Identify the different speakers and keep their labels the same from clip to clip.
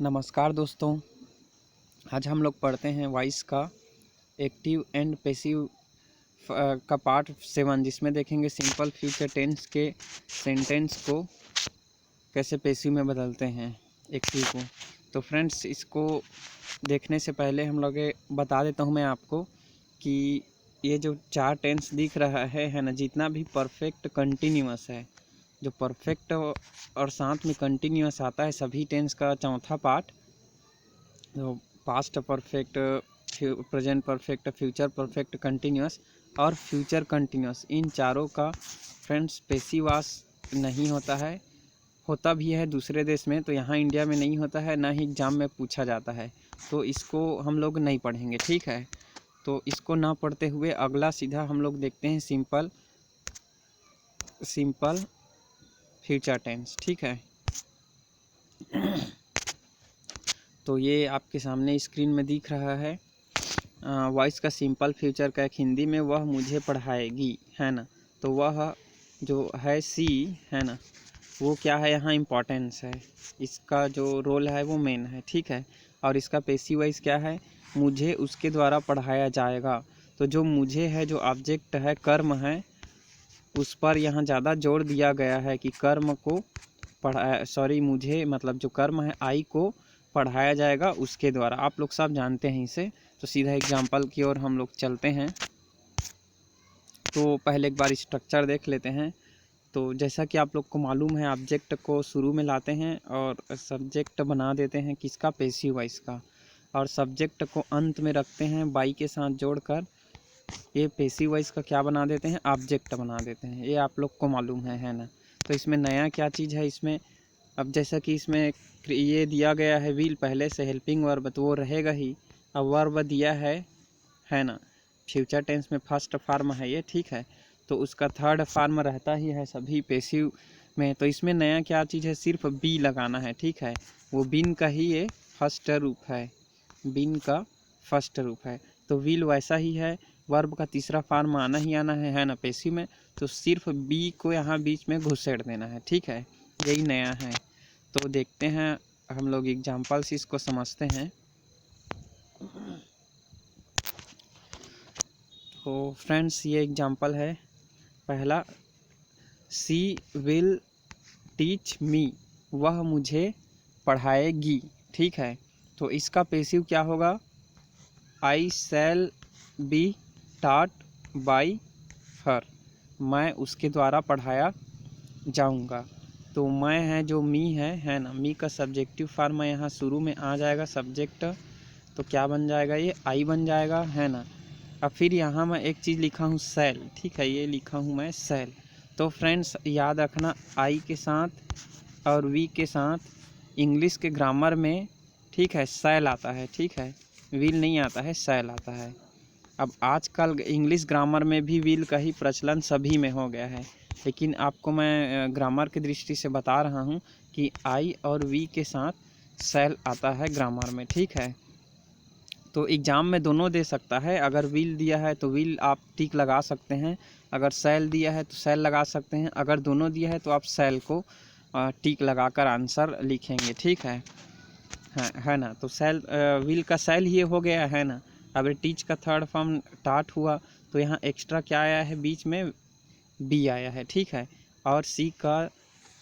Speaker 1: नमस्कार दोस्तों, आज हम लोग पढ़ते हैं वॉइस का एक्टिव एंड पैसिव का पार्ट 7, जिसमें देखेंगे सिंपल फ्यूचर टेंस के सेंटेंस को कैसे पैसिव में बदलते हैं एक्टिव को। तो फ्रेंड्स, इसको देखने से पहले हम लोग बता देता हूं मैं आपको कि ये जो 4 टेंस दिख रहा है ना, जितना भी परफेक्ट कंटिन्यूअस है, जो परफेक्ट और साथ में कंटिन्यूअस आता है सभी टेंस का चौथा पार्ट, तो past perfect, present perfect, future perfect continuous और फ्यूचर कंटिन्यूअस, इन चारों का फ्रेंड्स पैसिव वॉइस नहीं होता है। होता भी है दूसरे देश में, तो यहाँ इंडिया में नहीं होता है, ना ही एग्ज़ाम में पूछा जाता है, तो इसको हम लोग नहीं पढ़ेंगे, ठीक है। तो इसको ना पढ़ते हुए अगला सीधा हम लोग देखते हैं सिंपल फ्यूचर टेंस, ठीक है। तो ये आपके सामने स्क्रीन में दिख रहा है वॉइस का सिंपल फ्यूचर का एक हिंदी में, वह मुझे पढ़ाएगी, है ना। तो वह जो है सी, है ना, वो क्या है, यहाँ इम्पोर्टेंस है, इसका जो रोल है वो मेन है, ठीक है। और इसका पैसिव वॉइस क्या है, मुझे उसके द्वारा पढ़ाया जाएगा। तो जो मुझे है, जो ऑब्जेक्ट है, कर्म है, उस पर यहाँ ज़्यादा जोर दिया गया है कि कर्म को मुझे मतलब जो कर्म है आई को पढ़ाया जाएगा उसके द्वारा। आप लोग सब जानते हैं इसे। तो सीधा एग्जाम्पल की ओर हम लोग चलते हैं। तो पहले एक बार स्ट्रक्चर देख लेते हैं। तो जैसा कि आप लोग को मालूम है, ऑब्जेक्ट को शुरू में लाते हैं और सब्जेक्ट बना देते हैं किसका, पैसिव वॉइस का, और सब्जेक्ट को अंत में रखते हैं बाई के साथ जोड़कर। ये पैसिव वॉइस का क्या बना देते हैं, ऑब्जेक्ट बना देते हैं। ये आप लोग को मालूम है ना। तो इसमें नया क्या चीज़ है इसमें, अब जैसा कि इसमें ये दिया गया है विल पहले से हेल्पिंग वर्ब, तो वो रहेगा ही। अब वर्ब दिया है ना, फ्यूचर टेंस में फर्स्ट फॉर्म है ये, ठीक है। तो उसका थर्ड फॉर्म रहता ही है सभी पैसिव में। तो इसमें नया क्या चीज़ है, सिर्फ बी लगाना है, ठीक है। वो बिन का ही ये फर्स्ट रूप है, बिन का फर्स्ट रूप है। तो विल वैसा ही है, वर्ब का तीसरा फॉर्म आना ही आना है ना पैसिव में। तो सिर्फ बी को यहाँ बीच में घुसेड़ देना है, ठीक है। यही नया है। तो देखते हैं हम लोग एग्जाम्पल से इसको समझते हैं। तो फ्रेंड्स, ये एग्जाम्पल है पहला, सी विल टीच मी, वह मुझे पढ़ाएगी, ठीक है। तो इसका पैसिव क्या होगा, I shall be taught by her, मैं उसके द्वारा पढ़ाया जाऊंगा। तो मैं है जो मी है ना, मी का सब्जेक्टिव फॉर्म यहाँ शुरू में आ जाएगा सब्जेक्ट, तो क्या बन जाएगा, ये आई बन जाएगा, है ना। अब फिर यहाँ मैं एक चीज़ लिखा हूँ सेल, ठीक है, ये लिखा हूँ मैं सेल। तो फ्रेंड्स याद रखना, आई के साथ और वी के साथ इंग्लिश के ग्रामर में, ठीक है, सेल आता है, ठीक है, विल नहीं आता है, सेल आता है। अब आजकल इंग्लिश ग्रामर में भी विल का ही प्रचलन सभी में हो गया है, लेकिन आपको मैं ग्रामर की दृष्टि से बता रहा हूँ कि आई और वी के साथ सेल आता है ग्रामर में, ठीक है। तो एग्ज़ाम में दोनों दे सकता है, अगर विल दिया है तो विल आप टिक लगा सकते हैं, अगर सेल दिया है तो सेल लगा सकते हैं, अगर दोनों दिया है तो आप सेल को टिक लगाकर आंसर लिखेंगे, ठीक है ना। तो सेल विल का सेल ही हो गया, है ना। अब टीच का थर्ड फॉर्म टाट हुआ, तो यहाँ एक्स्ट्रा क्या आया है, बीच में बी आया है, ठीक है। और सी का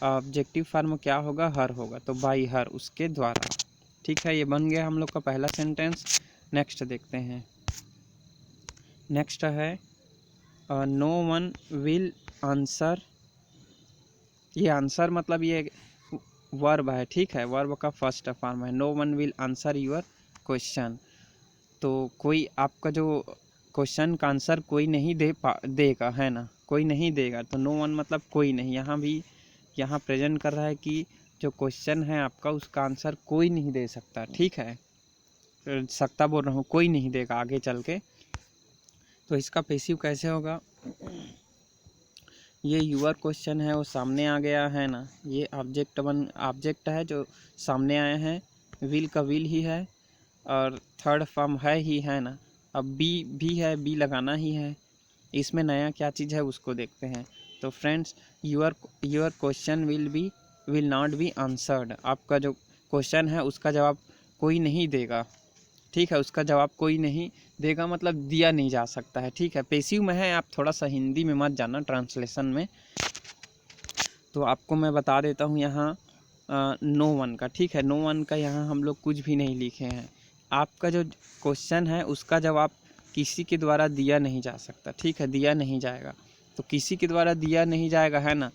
Speaker 1: ऑब्जेक्टिव फॉर्म क्या होगा, हर होगा, तो बाई हर, उसके द्वारा, ठीक है। ये बन गया हम लोग का पहला सेंटेंस। नेक्स्ट देखते हैं। नेक्स्ट है नो वन विल आंसर, ये आंसर मतलब ये वर्ब है, ठीक है, वर्ब का फर्स्ट फॉर्म है। No one will answer your question, तो कोई आपका जो क्वेश्चन का आंसर कोई नहीं देगा, है ना, कोई नहीं देगा। तो नो वन मतलब कोई नहीं, यहाँ भी यहाँ प्रेजेंट कर रहा है कि जो क्वेश्चन है आपका उसका आंसर कोई नहीं दे सकता, ठीक है, सकता बोल रहा हूँ, कोई नहीं देगा आगे चल के। तो इसका पैसिव कैसे होगा, ये यूअर क्वेश्चन है वो सामने आ गया, है ना, ये ऑब्जेक्ट है जो सामने आया है, विल का विल ही है और थर्ड फॉर्म है ही, है ना। अब बी भी है, बी लगाना ही है। इसमें नया क्या चीज़ है उसको देखते हैं। तो friends, your question will not be answered, आपका जो क्वेश्चन है उसका जवाब कोई नहीं देगा, ठीक है, उसका जवाब कोई नहीं देगा मतलब दिया नहीं जा सकता है, ठीक है। पैसिव में है, आप थोड़ा सा हिंदी में मत जाना ट्रांसलेशन में। तो आपको मैं बता देता हूँ यहाँ नो वन का, ठीक है, नो वन का यहाँ हम लोग कुछ भी नहीं लिखे हैं। आपका जो क्वेश्चन है उसका जवाब किसी के द्वारा दिया नहीं जा सकता, ठीक है, दिया नहीं जाएगा। तो किसी के द्वारा दिया नहीं जाएगा है ना,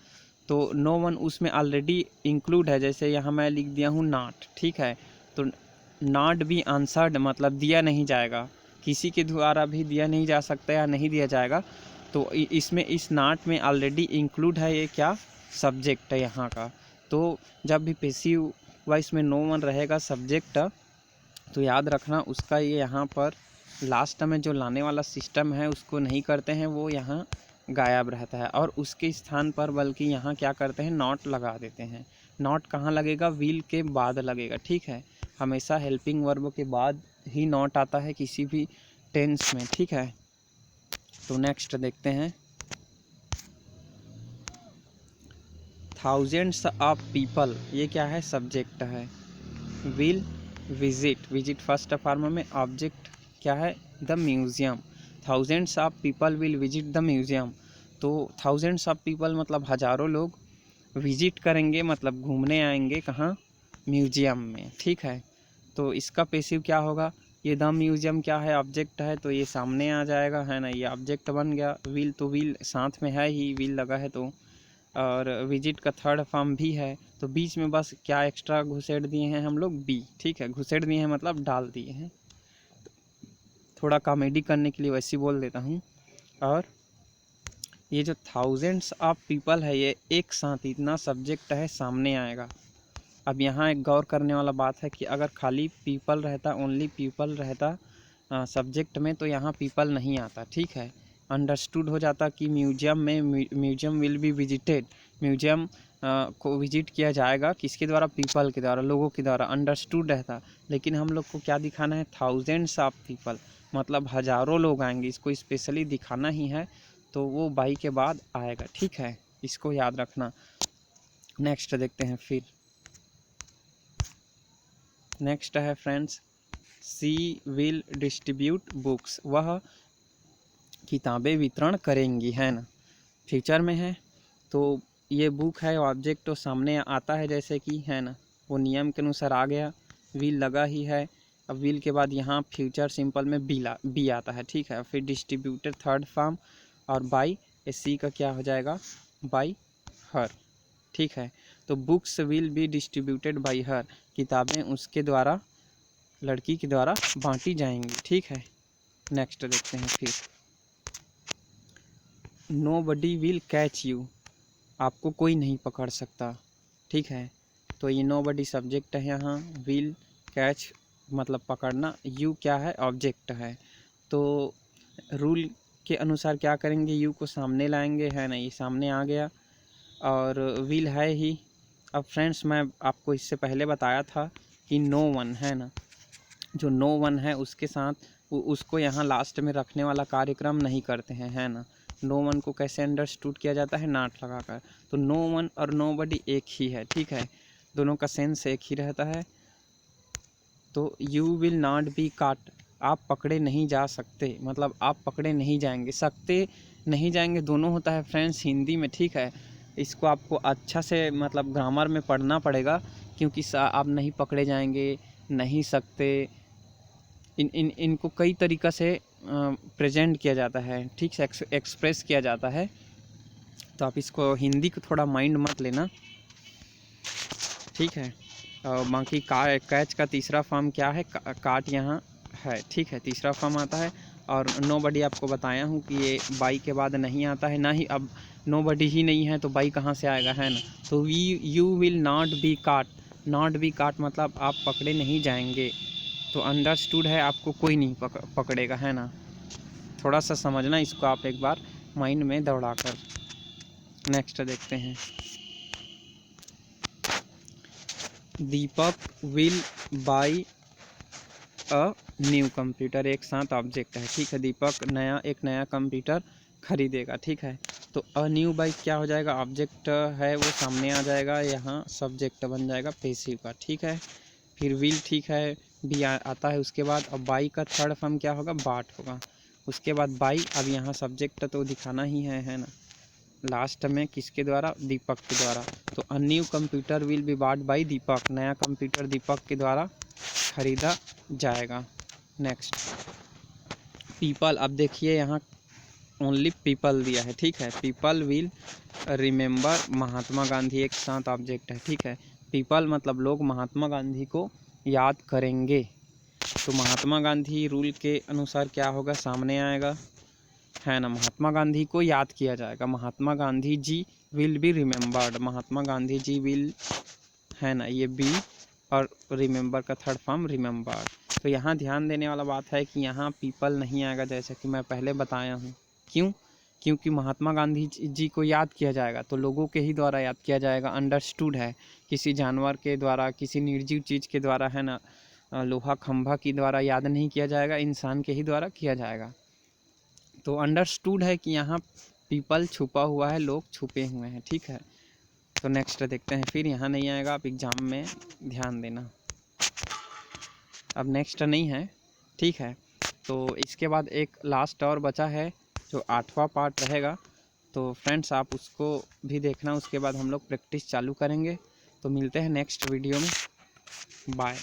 Speaker 1: तो नो वन उसमें ऑलरेडी इंक्लूड है। जैसे यहाँ मैं लिख दिया हूँ नॉट, ठीक है, तो नॉट बी आंसर्ड मतलब दिया नहीं जाएगा, किसी के द्वारा भी दिया नहीं जा सकता या नहीं दिया जाएगा। तो इसमें इस नॉट में ऑलरेडी इंक्लूड है ये क्या, सब्जेक्ट है यहाँ का। तो जब भी पैसिव वॉइस में नो वन रहेगा सब्जेक्ट, तो याद रखना उसका ये यहाँ पर लास्ट में जो लाने वाला सिस्टम है उसको नहीं करते हैं, वो यहाँ गायब रहता है। और उसके स्थान पर बल्कि यहाँ क्या करते हैं, नॉट लगा देते हैं। नॉट कहाँ लगेगा, विल के बाद लगेगा, ठीक है, हमेशा हेल्पिंग वर्ब के बाद ही नॉट आता है किसी भी टेंस में, ठीक है। तो नेक्स्ट देखते हैं, थाउजेंड्स ऑफ पीपल, ये क्या है, सब्जेक्ट है। Will visit, visit first form में, ऑब्जेक्ट क्या है, the museum. Thousands of people will visit the museum. तो थाउजेंड्स ऑफ पीपल मतलब हज़ारों लोग विजिट करेंगे मतलब घूमने आएंगे कहाँ, म्यूज़ियम में, ठीक है। तो इसका पैसिव क्या होगा, ये द म्यूज़ियम क्या है, ऑब्जेक्ट है, तो ये सामने आ जाएगा, है ना, ये ऑब्जेक्ट बन गया। विल तो विल साथ में है ही, विल लगा है तो। और विजिट का थर्ड फॉर्म भी है, तो बीच में बस क्या एक्स्ट्रा घुसेड़ दिए हैं हम लोग, बी, ठीक है, घुसेड़ दिए हैं मतलब डाल दिए हैं, थोड़ा कॉमेडी करने के लिए वैसे बोल देता हूँ। और ये जो थाउजेंड्स ऑफ पीपल है ये एक साथ इतना सब्जेक्ट है सामने आएगा। अब यहाँ एक गौर करने वाला बात है कि अगर खाली पीपल रहता, ओनली पीपल रहता सब्जेक्ट में, तो यहाँ पीपल नहीं आता, ठीक है, अंडरस्टूड हो जाता कि म्यूजियम में, museum will be visited, museum को विजिट किया जाएगा, किसके द्वारा, पीपल के द्वारा, लोगों के द्वारा, अंडरस्टूड रहता। लेकिन हम लोग को क्या दिखाना है, थाउजेंड्स ऑफ पीपल मतलब हज़ारों लोग आएंगे, इसको स्पेशली दिखाना ही है, तो वो बाई के बाद आएगा, ठीक है, इसको याद रखना। नेक्स्ट देखते हैं फिर, नेक्स्ट है friends, she will distribute books, वह किताबें वितरण करेंगी, है ना, फ्यूचर में है, तो ये बुक है, ऑब्जेक्ट तो सामने आता है जैसे कि, है ना, वो नियम के अनुसार आ गया, विल लगा ही है। अब विल के बाद यहाँ फ्यूचर सिंपल में बी आता है, ठीक है, फिर डिस्ट्रीब्यूटेड थर्ड फॉर्म, और बाई सी का क्या हो जाएगा, बाई हर, ठीक है। तो books will be distributed by her, किताबें उसके द्वारा, लड़की के द्वारा बांटी जाएंगी, ठीक है। नेक्स्ट देखते हैं फिर, नोबडी विल कैच यू, आपको कोई नहीं पकड़ सकता, ठीक है। तो ये नोबडी सब्जेक्ट है यहाँ, विल कैच मतलब पकड़ना, यू क्या है, ऑब्जेक्ट है। तो रूल के अनुसार क्या करेंगे, यू को सामने लाएंगे, है ना, ये सामने आ गया, और विल है ही। अब फ्रेंड्स मैं आपको इससे पहले बताया था कि नो वन, है ना, जो नो वन है उसके साथ उसको यहाँ लास्ट में रखने वाला कार्यक्रम नहीं करते हैं, है ना। नो वन को कैसे अंडरस्टूड किया जाता है, नॉट लगाकर। तो नो वन और नो बडी एक ही है, ठीक है, दोनों का सेंस एक ही रहता है। तो यू विल नॉट बी काट, आप पकड़े नहीं जा सकते मतलब आप पकड़े नहीं जाएंगे, सकते नहीं जाएंगे दोनों होता है फ्रेंड्स हिंदी में, ठीक है। इसको आपको अच्छा से मतलब ग्रामर में पढ़ना पड़ेगा, क्योंकि आप नहीं पकड़े जाएंगे, नहीं सकते, इनको कई तरीक़ा से प्रेजेंट किया जाता है, ठीक से एक्सप्रेस किया जाता है। तो आप इसको हिंदी को थोड़ा माइंड मत लेना, ठीक है। बाकी कैच का तीसरा फॉर्म क्या है, काट यहाँ है, ठीक है, तीसरा फॉर्म आता है। और नो बडी आपको बताया हूँ कि ये बाई के बाद नहीं आता है, ना ही अब नो बडी ही नहीं है तो बाई कहाँ से आएगा, है ना। तो यू विल नॉट बी काट, नॉट बी काट मतलब आप पकड़े नहीं जाएंगे, तो अंडरस्टूड है आपको कोई नहीं पकड़ेगा, है ना। थोड़ा सा समझना इसको आप एक बार माइंड में दौड़ा कर। नेक्स्ट देखते हैं, Deepak will buy a new computer, एक साथ ऑब्जेक्ट है, ठीक है, दीपक एक नया कंप्यूटर खरीदेगा, ठीक है। तो अ न्यू बाई क्या हो जाएगा, ऑब्जेक्ट है वो सामने आ जाएगा, यहाँ सब्जेक्ट बन जाएगा पैसिव का, ठीक है। फिर विल ठीक है भी आता है उसके बाद। अब बाई का थर्ड फॉर्म क्या होगा, बाट होगा। उसके बाद बाई, अब यहाँ सब्जेक्ट तो दिखाना ही है ना, लास्ट में किसके द्वारा, दीपक के द्वारा। तो a new computer will be bought by Deepak, नया कंप्यूटर दीपक के द्वारा खरीदा जाएगा। नेक्स्ट पीपल, अब देखिए यहाँ ओनली पीपल दिया है, ठीक है। People will remember Mahatma Gandhi, एक साथ ऑब्जेक्ट है, ठीक है। पीपल मतलब लोग महात्मा गांधी को याद करेंगे। तो महात्मा गांधी रूल के अनुसार क्या होगा, सामने आएगा, है ना, महात्मा गांधी को याद किया जाएगा। Mahatma Gandhi ji will be remembered, Mahatma Gandhi ji will, है ना, ये बी और रिमेंबर का थर्ड फॉर्म रिमेंबर्ड। तो यहाँ ध्यान देने वाला बात है कि यहाँ पीपल नहीं आएगा, जैसे कि मैं पहले बताया हूँ। क्यों, क्योंकि महात्मा गांधी जी को याद किया जाएगा तो लोगों के ही द्वारा याद किया जाएगा। अंडरस्टूड है, किसी जानवर के द्वारा, किसी निर्जीव चीज़ के द्वारा, है ना, लोहा खंभा के द्वारा याद नहीं किया जाएगा, इंसान के ही द्वारा किया जाएगा। तो अंडरस्टूड है कि यहाँ पीपल छुपा हुआ है, लोग छुपे हुए हैं, ठीक है। तो नेक्स्ट देखते हैं, फिर यहाँ नहीं आएगा, आप एग्ज़ाम में ध्यान देना। अब नेक्स्ट नहीं है, ठीक है। तो इसके बाद एक लास्ट और बचा है जो 8वां पार्ट रहेगा। तो फ्रेंड्स आप उसको भी देखना, उसके बाद हम लोग प्रैक्टिस चालू करेंगे। तो मिलते हैं नेक्स्ट वीडियो में, बाय।